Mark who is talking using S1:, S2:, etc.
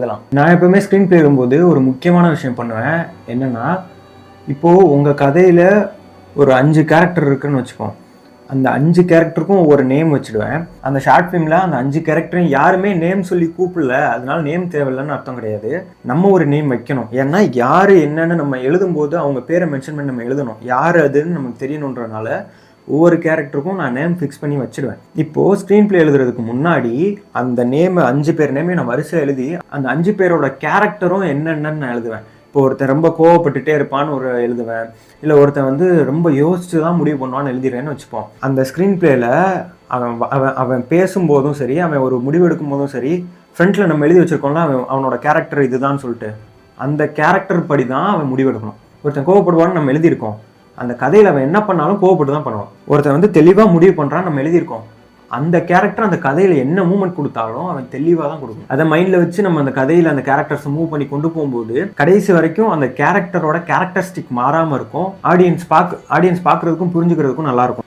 S1: எழுதலாம். நான் எப்பவுமே ஸ்க்ரீன் பிளே எழுதும்போது ஒரு முக்கியமான விஷயம் பண்ணுவேன். என்னன்னா, இப்போது உங்கள் கதையில் ஒரு 5 கேரக்டர் இருக்குன்னு வச்சுப்போம். அந்த 5 கேரக்டருக்கும் ஒரு நேம் வச்சுடுவேன். அந்த ஷார்ட் ஃபிலிமில் அந்த 5 கேரக்டரையும் யாருமே நேம் சொல்லி கூப்பிடல, அதனால நேம் தேவையில்லைன்னு அர்த்தம் கிடையாது. நம்ம ஒரு நேம் வைக்கணும். ஏன்னா யார் என்னன்னு நம்ம எழுதும்போது அவங்க பேரை மென்ஷன் பண்ணி நம்ம எழுதணும். யார் அதுன்னு நமக்கு தெரியணுன்றனால ஒவ்வொரு கேரக்டருக்கும் நான் நேம் ஃபிக்ஸ் பண்ணி வச்சுடுவேன். இப்போது ஸ்க்ரீன் பிளே எழுதுறதுக்கு முன்னாடி அந்த நேம் 5 பேர் நேமையும் நான் வரிசை எழுதி அந்த 5 பேரோட கேரக்டரும் என்னென்னு நான் எழுதுவேன். இப்போ ஒருத்தன் ரொம்ப கோவப்பட்டுட்டே இருப்பான்னு ஒரு எழுதுவேன், இல்லை ஒருத்தன் வந்து ரொம்ப யோசிச்சு தான் முடிவு பண்ணுவான்னு எழுதிடுறேன்னு வச்சுப்போம். அந்த ஸ்க்ரீன் பிளேயில் அவன் பேசும்போதும் சரி, அவன் ஒரு முடிவு எடுக்கும் போதும் சரி, ஃப்ரண்ட்டில் நம்ம எழுதி வச்சுருக்கோம்ல அவனோட கேரக்டர் இதுதான் சொல்லிட்டு, அந்த கேரக்டர் படி தான் அவன் முடிவு எடுக்கணும். ஒருத்தன் கோவப்படுவான்னு நம்ம எழுதியிருக்கோம், அந்த கதையில் அவன் என்ன பண்ணாலும் கோவப்பட்டு தான் பண்ணுவான். ஒருத்தன் வந்து தெளிவாக முடிவு பண்ணுறான்னு நம்ம எழுதியிருக்கோம், அந்த கேரக்டர் அந்த கதையில் என்ன மூவ்மெண்ட் கொடுத்தாலும் அவன் தெளிவாக தான் கொடுக்கும். அதை மைண்டில் வச்சு நம்ம அந்த கதையில் அந்த கேரக்டர்ஸை மூவ் பண்ணி கொண்டு போகும்போது கடைசி வரைக்கும் அந்த கேரக்டரோட கேரக்டரிஸ்டிக் மாறாமல் இருக்கும். ஆடியன்ஸ் பார்க்குறதுக்கும் புரிஞ்சுக்கிறதுக்கும் நல்லாயிருக்கும்.